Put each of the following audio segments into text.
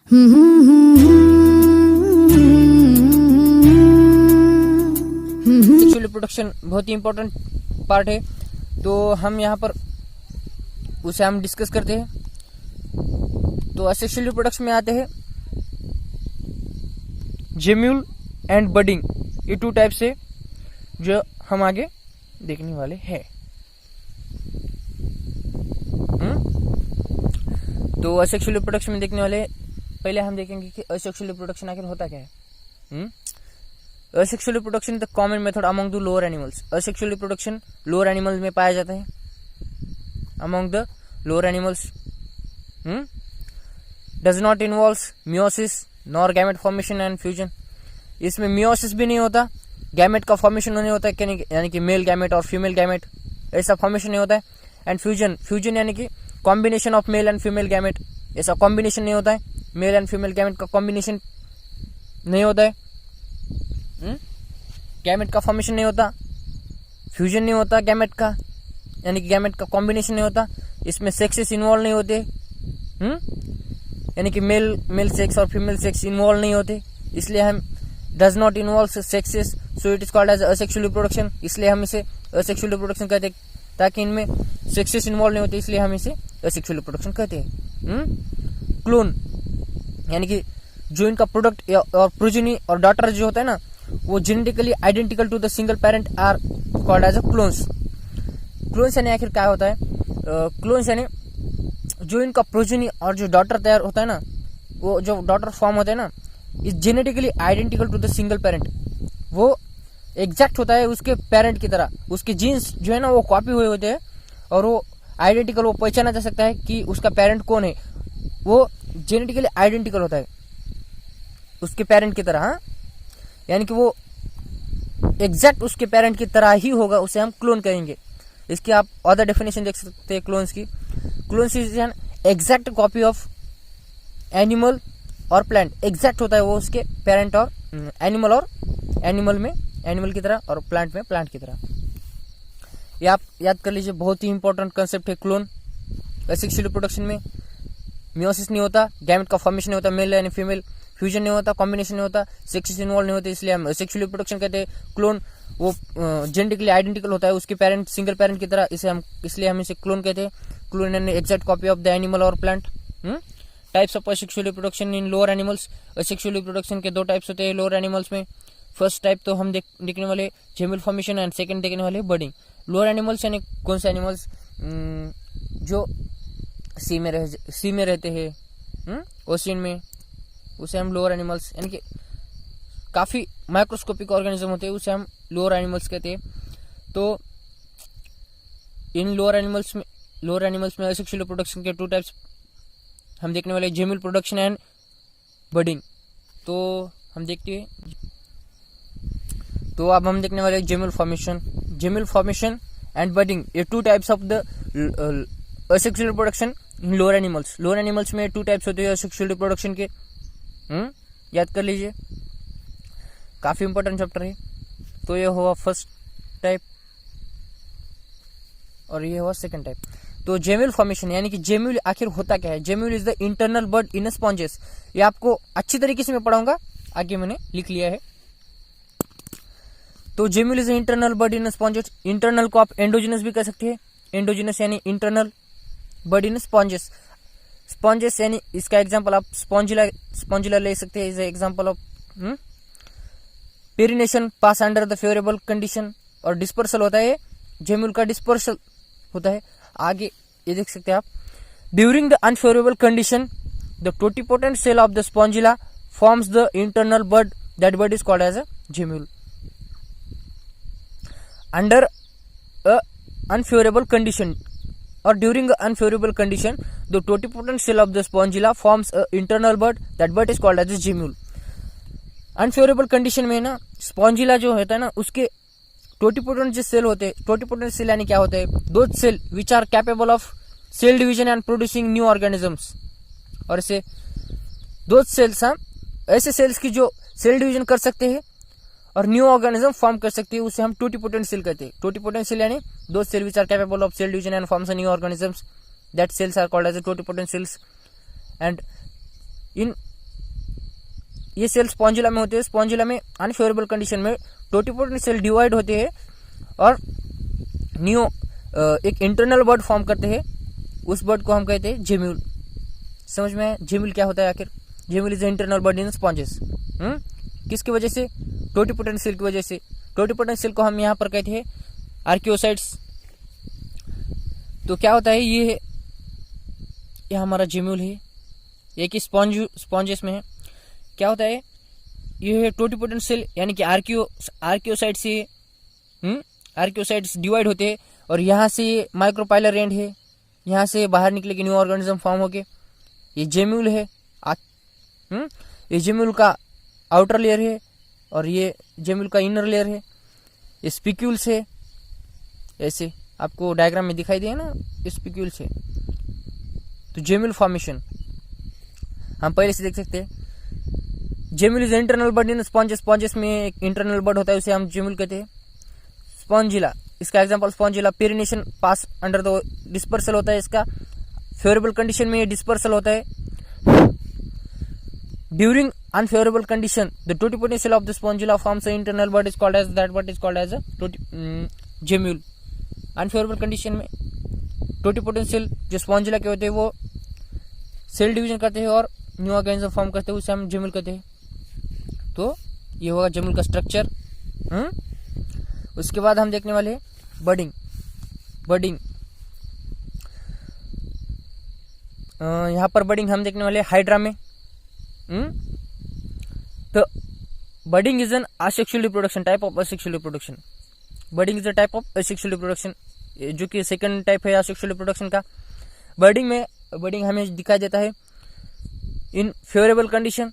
Sexual reproduction बहुत ही important part है, तो हम यहाँ पर उसे हम डिस्कस करते हैं। तो असेक्सुअल रिप्रोडक्शन में आते हैं जेम्यूल एंड बडिंग, ये 2 टाइप से जो हम आगे देखने वाले हैं। तो असेक्सुअल रिप्रोडक्शन में देखने वाले पहले हम देखेंगे कि असेक्सुअल रिप्रोडक्शन आखिर होता क्या है। Asexual reproduction is the common method among the lower animals. Asexual reproduction lower animals में पाया जाता है, among the lower animals. Does not involves meiosis nor gamete formation and fusion. इसमें मियोसिस भी नहीं होता, गैमेट का फॉर्मेशन नहीं होता, यानी कि मेल गैमेट और फीमेल गैमेट ऐसा फॉर्मेशन नहीं होता है। एंड फ्यूजन यानी कि combination of male and female gamete, ऐसा कॉम्बिनेशन नहीं होता है। मेल एंड फीमेल गैमेट का कॉम्बिनेशन नहीं होता है, गैमेट का फॉर्मेशन नहीं होता, फ्यूजन नहीं होता गैमेट का, यानी कि गैमेट का कॉम्बिनेशन नहीं होता। इसमें सेक्सेस इन्वॉल्व नहीं होते, यानी कि मेल सेक्स और फीमेल सेक्स इन्वॉल्व नहीं होते, इसलिए हम does not involve sexes, so it is called as asexual reproduction. इसलिए हम इसे असेक्सुअल रिप्रोडक्शन कहते हैं, ताकि इनमें सेक्सेस इन्वॉल्व नहीं होते, इसलिए हम इसे असेक्सुअल रिप्रोडक्शन कहते हैं। क्लोन यानी कि जो इनका प्रोडक्ट और प्रोजेनी और डॉटर जो होता है ना, वो genetically identical to the single parent are called as a clones. Clones यानी आखिर क्या होता है? क्लोन्स यानी जो इनका प्रोजेनी और जो डॉटर तैयार होता है ना, वो जो डॉटर फॉर्म होता है ना, is genetically identical to the single parent. वो एग्जैक्ट होता है उसके पेरेंट की तरह, उसके जीन्स जो है ना वो कॉपी हुए होते हैं, और वो आइडेंटिकल, वो पहचाना जा सकता है कि उसका पेरेंट कौन है। वो जेनेटिकली आइडेंटिकल होता है उसके पेरेंट की तरह, हाँ, यानी कि वो एग्जैक्ट उसके पेरेंट की तरह ही होगा, उसे हम क्लोन कहेंगे। इसकी आप अदर डेफिनेशन देख सकते हैं क्लोन्स की। Clones is an exact copy of animal और प्लांट। एग्जैक्ट होता है वो उसके पेरेंट और एनिमल में एनिमल की तरह, और प्लांट में प्लांट की तरह। ये आप याद कर लीजिए, बहुत ही इंपॉर्टेंट कंसेप्ट है क्लोन। असेक्सुअल रिप्रोडक्शन में मियोसिस नहीं होता, गैमेट का फॉर्मेशन नहीं होता, मेल यानी फीमेल, फ्यूजन नहीं होता, कॉम्बिनेशन नहीं होता, सेक्सेस इन्वॉल्व नहीं होते, इसलिए हम सेक्सुअल रिप्रोडक्शन कहते हैं। क्लोन वो जेनेटिकली आइडेंटिकल होता है उसके पेरेंट, सिंगल पेरेंट की तरह, इसलिए हम इसे क्लोन कहते हैं। क्लोन यानी exact copy of the animal और plant. Types of asexual reproduction in lower animals. Asexual reproduction के 2 टाइप्स होते हैं लोअर एनिमल्स में। फर्स्ट टाइप तो हम देखने वाले जेमिल फॉर्मेशन, एंड सेकंड देखने वाले बडिंग। लोअर एनिमल्स यानी कौन से एनिमल्स? जो सी में रहते हैं, ओशियन में, उसे हम लोअर एनिमल्स, यानी कि काफी माइक्रोस्कोपिक ऑर्गेनिज्म होते हैं, उसे हम लोअर एनिमल्स कहते हैं। तो इन लोअर एनिमल्स में असेक्सुअल रिप्रोडक्शन के 2 टाइप्स हम देखने वाले, जेमिल प्रोडक्शन एंड बडिंग। तो हम देखते हैं, तो अब हम देखने वाले जेमिल फॉर्मेशन एंड बडिंग। ये 2 types of the asexual reproduction in lower animals. Lower animals में 2 टाइप्स होते हैं असेक्सुअल रिप्रोडक्शन के। याद कर लीजिए, काफी इंपॉर्टेंट चैप्टर है। तो ये हुआ फर्स्ट टाइप और ये हुआ सेकंड टाइप। तो जेम्यूल फॉर्मेशन यानी कि जेम्यूल आखिर होता क्या है? Gemmule is the internal bud in sponges. ये आपको अच्छी तरीके से मैं पढ़ाऊंगा, आगे मैंने लिख लिया है। तो gemmule is internal bud in sponges. Internal को आप एंडोजिनस भी कह सकते हैं। एंडोजिनस यानी internal bud in sponges. Sponges यानी इसका एग्जांपल आप स्पॉन्जिला ले सकते हैं। Is example of perennation pass under the favourable condition. और डिस्पर्सल होता है, जेम्यूल का डिस्पर्सल होता है। आगे ये देख सकते हैं आप, during the unfavourable condition the totipotent cell of the Spongilla forms the internal bud, that bud is called as a gemmule. Under a unfavorable condition or during an unfavorable condition the totipotent cell of the spongilla forms a internal bud, that bud is called as a gemule. unfavorable condition में ना Spongilla जो होता है ना, उसके totipotent जो cell होते हैं, टोटिपोटेंट सेल यानी क्या होता है? Those cell which are capable of cell division and producing new organisms. और ऐसे दोज सेल्स, ऐसे सेल्स की जो सेल डिवीजन कर सकते हैं और न्यू ऑर्गेनिज्म फॉर्म कर सकते हैं, उसे हम टोटिपोटेंट सेल कहते हैं। टोटिपोटेंट सेल यानी दो cell which are capable of cell division and forms new organisms, that cells are called as totipotent cells. And in ये सेल स्पॉन्जिला में होते हैं। स्पॉन्जिला में अनफेवरेबल कंडीशन में टोटिपोटेंट सेल डिवाइड होते हैं और न्यू एक इंटरनल बर्ड फॉर्म करते हैं। उस बर्ड को हम कहते हैं जेम्यूल। समझ में आया जेम्यूल क्या होता है आखिर? Gemmule is internal bird in sponges. किसकी वजह से? टोटिपोटेंट सेल की वजह से। टोटिपोटेंट सेल को हम यहाँ पर कहते हैं आर्कियोसाइट्स। तो क्या होता है, ये हमारा जेम्यूल है, एक ही स्पॉन्जेस में है। क्या होता है, ये टोटिपोटेंट सेल यानी कि आर्कियोसाइट्स से आर्कियोसाइट्स डिवाइड होते हैं और यहाँ से माइक्रोपाइलर एंड है, यहाँ से बाहर निकलेगी न्यू ऑर्गेनिज्म फॉर्म होके। ये जेम्यूल है। ये जेम्यूल का आउटर लेयर है और ये जेम्यूल का इनर लेयर है। ये स्पिक्यूल्स है, ऐसे आपको डायग्राम में दिखाई दिया ना, स्पिक्यूल्स है। तो जेम्यूल फॉर्मेशन हम पहले से देख सकते हैं। Gemmule is internal bird in sponges. Sponges में एक इंटरनल बर्ड होता है, उसे हम जेम्यूल कहते हैं। स्पॉन्जिला, इसका example Spongilla perennation pass under the dispersal होता है। इसका फेवरेबल कंडीशन में ये डिस्पर्सल होता है। During unfavourable condition the totipotent cell of the Spongilla forms a internal bud is called as that bud is called as a gemmule. Unfavourable condition में totipotent cell जो Spongilla के होते हैं वो सेल डिवीजन करते हैं और न्यू ऑर्गेनिज्म फॉर्म करते हैं, उसे हम जेम्यूल कहते हैं। तो ये होगा जेम्यूल का स्ट्रक्चर। उसके बाद हम देखने वाले हैं बडिंग। यहाँ पर बडिंग हम देखने वाले हैं हाइड्रा में। तो budding is an asexual reproduction, type of asexual reproduction. Budding is a type of asexual reproduction, जो कि सेकंड टाइप है असेक्सुअल रिप्रोडक्शन का। बडिंग हमें दिखाई देता है इन फेवरेबल कंडीशन।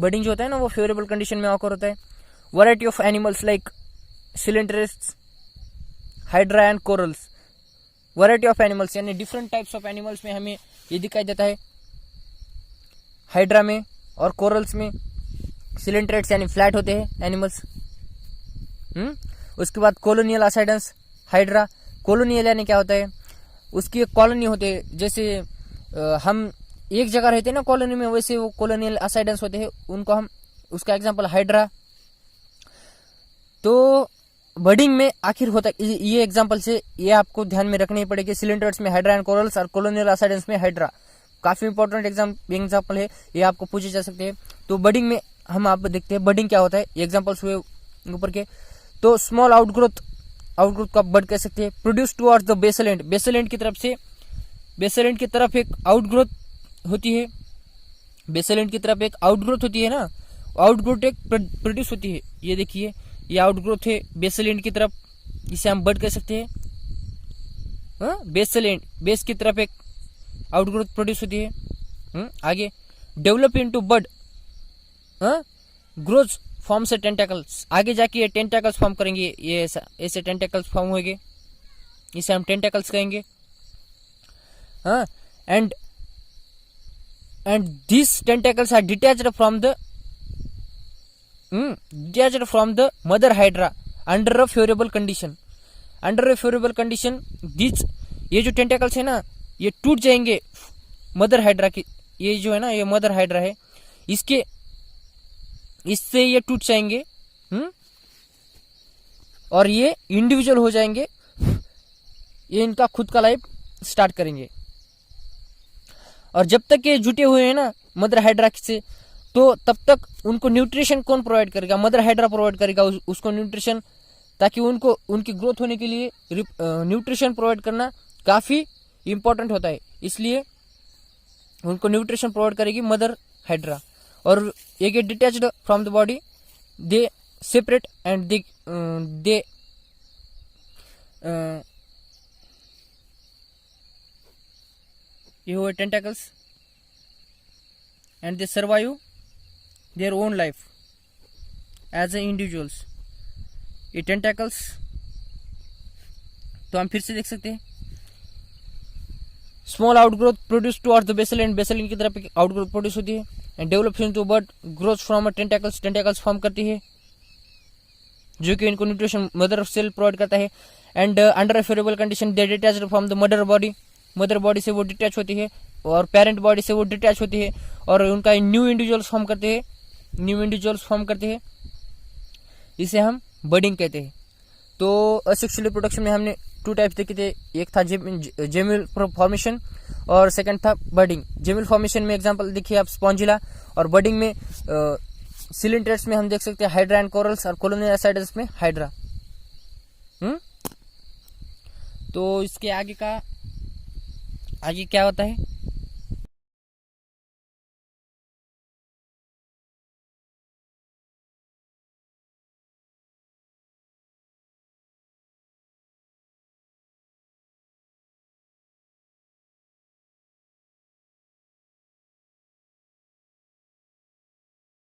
बडिंग जो होता है ना, वो फेवरेबल कंडीशन में ऑकर होता है। Variety of animals like coelenterates, hydra and corals. Variety of animals यानी डिफरेंट टाइप्स ऑफ एनिमल्स में हमें ये दिखाई देता है। हाइड्रा में और कोरल्स में सिलेंड्रेट्स यानी फ्लैट होते हैं एनिमल्स। उसके बाद कॉलोनियल असाइडेंस, हाइड्रा। कॉलोनियल यानी क्या होता है, उसकी एक कॉलोनी होते हैं। जैसे हम एक जगह रहते हैं ना कॉलोनी में, वैसे वो कॉलोनियल असाइडेंस होते हैं, उनको हम, उसका एग्जांपल हाइड्रा। तो बडिंग में आखिर होता है ये एग्जांपल से ये आपको ध्यान में रखनी पड़ेगी। सिलेंड्रेट्स में हाइड्रा एंड कोरल्स और कॉलोनियल असाइडेंस में हाइड्रा। काफी इंपॉर्टेंट एग्जांपल है, ये आपको पूछे जा सकते हैं। तो बडिंग में हम आप देखते हैं बडिंग क्या होता है, एग्जांपल्स हुए ऊपर के। तो स्मॉल आउटग्रोथ का बर्ड कह सकते हैं। Produce towards the basal end, basal end की तरफ से, बेसल एंड की तरफ एक आउटग्रोथ होती है। बेसल एंड की तरफ एक आउटग्रोथ होती है ना, आउटग्रोथ एक प्रोड्यूस होती है। ये देखिए, ये आउटग्रोथ है बेसल एंड की तरफ, इसे हम बर्ड कह सकते हैं। बेसल एंड, बेस की तरफ एक आउटग्रोथ प्रोड्यूस होती है। आगे develop into bud, growth forms से टेंटेकल्स। आगे जाके ये टेंटेकल्स फॉर्म करेंगे, ये ऐसे टेंटेकल्स फॉर्म होंगे, इसे हम टेंटेकल्स कहेंगे। And these tentacles are detached from the mother hydra under a favorable condition. Under a favorable condition, these, ये जो टेंटेकल्स है ना, ये टूट जाएंगे मदर हाइड्रा की। ये जो है ना, ये मदर हाइड्रा है, इससे ये टूट जाएंगे और ये इंडिविजुअल हो जाएंगे। ये इनका खुद का लाइफ स्टार्ट करेंगे। और जब तक ये जुटे हुए हैं ना मदर हाइड्रा से, तो तब तक उनको न्यूट्रिशन कौन प्रोवाइड करेगा? मदर हाइड्रा प्रोवाइड करेगा उसको न्यूट्रिशन, ताकि उनको उनकी ग्रोथ होने के लिए न्यूट्रिशन प्रोवाइड करना काफी इंपॉर्टेंट होता है। इसलिए उनको न्यूट्रिशन प्रोवाइड करेगी मदर हाइड्रा। और ये get detached from the body, they separate and they ये हुए tentacles and they survive their own life as a individuals. ये टेंटेकल्स तो हम फिर से देख सकते हैं। Small outgrowth produce towards the basal end, basal end की तरफ आउटग्रोथ प्रोड्यूस होती है। And develops into bud, growth from a tentacles, tentacles form करती है जो कि इनको न्यूट्रिशन मदर सेल प्रोवाइड करता है। And under a favourable condition they detached from the mother body, mother body से वो डिटैच होती है और पेरेंट बॉडी से वो डिटैच होती है और उनका न्यू इंडिविजुअल्स फॉर्म करते हैं, इसे हम बडिंग कहते हैं। तो असेक्सुअल रिप्रोडक्शन में हमने 2 टाइप्स देखे थे, एक था जेम्यूल फॉर्मेशन और सेकंड था बडिंग। जेम्यूल फॉर्मेशन में एग्जांपल देखिए आप स्पॉन्जिला, और बडिंग में सिलिंड्रेट्स में हम देख सकते हैं हाइड्रा एंड कोरल्स, और कोलोनियल एसाइडस में हाइड्रा। तो इसके आगे क्या होता है,